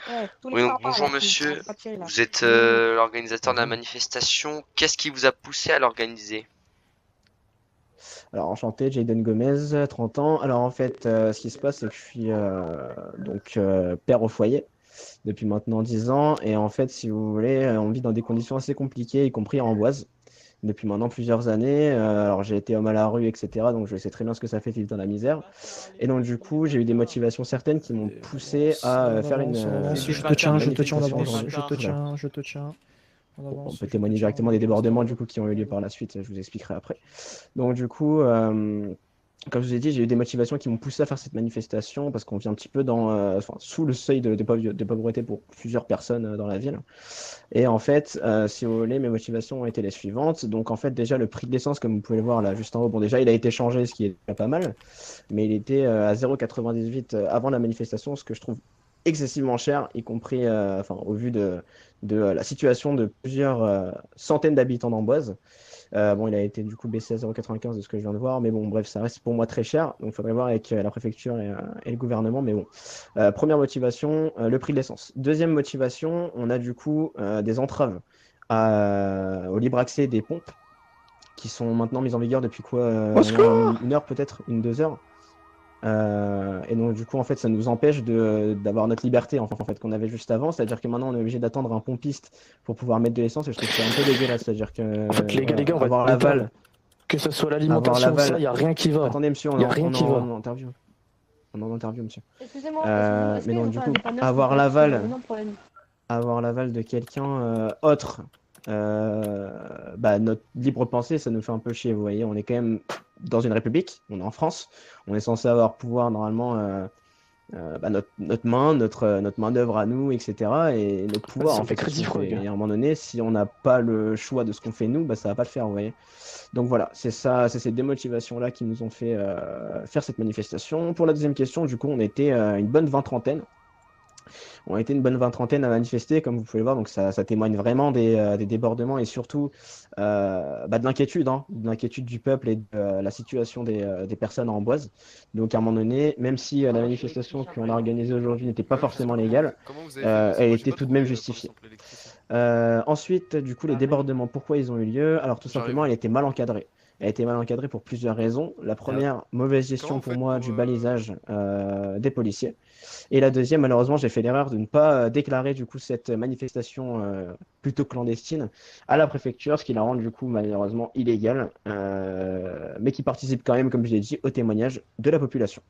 Ouais, tous les Oui, donc papas bonjour là qui monsieur, arrêtent pas de tirer là. vous êtes Bonjour. l'organisateur de la Bonjour. manifestation. Qu'est-ce qui vous a poussé à l'organiser? Alors, enchanté, Jayden Gomez, 30 ans. Alors, en fait, ce qui se passe, c'est que je suis père au foyer depuis maintenant 10 ans. Et en fait, si vous voulez, on vit dans des conditions assez compliquées, y compris à Amboise, depuis maintenant plusieurs années. Alors, j'ai été homme à la rue, etc. Donc, je sais très bien ce que ça fait de vivre dans la misère. Et donc, du coup, j'ai eu des motivations certaines qui m'ont Allez, poussé à faire on une, avance. Des une Je te tiens en manifestation avance. aujourd'hui. Je te tiens. On Bon, on avance, peut je te témoigner tiens, directement des on reste débordements là. du coup qui ont eu lieu par la suite. Je vous expliquerai après. Donc, du coup, comme je vous ai dit, j'ai eu des motivations qui m'ont poussé à faire cette manifestation parce qu'on vit un petit peu sous le seuil de pauvreté pour plusieurs personnes dans la ville. Et en fait, si vous voulez, mes motivations ont été les suivantes. Donc, en fait, déjà, le prix de l'essence, comme vous pouvez le voir là juste en haut, bon, déjà, il a été changé, ce qui est déjà pas mal, mais il était à 0,98 avant la manifestation, ce que je trouve excessivement cher, y compris au vu de la situation de plusieurs centaines d'habitants d'Amboise. Bon, il a été du coup baissé à 0,95 de ce que je viens de voir, mais bon, bref, ça reste pour moi très cher. Donc, il faudrait voir avec la préfecture et le gouvernement. Mais bon, première motivation, le prix de l'essence. Deuxième motivation, on a du coup des entraves au libre accès des pompes qui sont maintenant mises en vigueur depuis quoi Au maintenant secours! une heure peut-être, une, 2 heures. Et donc, du coup, en fait, ça nous empêche d'avoir notre liberté en fait, qu'on avait juste avant. C'est-à-dire que maintenant, on est obligé d'attendre un pompiste pour pouvoir mettre de l'essence. Et je trouve ça un peu dégueulasse. C'est-à-dire En fait, que, les voilà, gars, on va être avoir brutal. l'aval, Que ce soit avoir l'alimentation ou ça, l'aval. y a rien qui va. Attendez, monsieur, Y a rien on est qui va. en interview. On est en interview, monsieur. Excusez-moi, est-ce Mais qu'ils donc, ont du pas un coup, dépanneur plus près? Parce que j'aurais énorme problème. avoir l'aval de quelqu'un autre, notre libre pensée, ça nous fait un peu chier. Vous voyez, on est quand même dans une république, on est en France, on est censé avoir pouvoir normalement. Notre main d'œuvre à nous, etc. Et notre Vas-y, pouvoir, ça en me fait fait, sur ce Crazy qu'on fait. Frog. Et à un moment donné, si on n'a pas le choix de ce qu'on fait nous, bah, ça va pas le faire, vous voyez. Donc voilà, c'est ça, c'est ces démotivations-là qui nous ont fait faire cette manifestation. Pour la deuxième question, du coup, on était une bonne vingt-trentaine. On était une bonne vingt-trentaine à manifester, comme vous pouvez le voir. Donc ça témoigne vraiment des débordements et surtout de l'inquiétude, hein, de l'inquiétude du peuple et de la situation des personnes en Amboise. Donc à un moment donné, même si la manifestation qu'on a organisée aujourd'hui n'était pas Ouais, je sais forcément pas légale, comment vous avez fait parce que elle moi j'ai était pas tout de même trouvé par justifiée. exemple l'électricité. Ensuite, du coup, les débordements, pourquoi ils ont eu lieu? Alors, tout simplement, J'arrive. elle était mal encadrée. Elle a été mal encadrée pour plusieurs raisons. La première, mauvaise Comment gestion vous pour faites moi pour du balisage des policiers. Et la deuxième, malheureusement, j'ai fait l'erreur de ne pas déclarer du coup cette manifestation plutôt clandestine à la préfecture, ce qui la rend du coup malheureusement illégale, mais qui participe quand même, comme je l'ai dit, au témoignage de la population.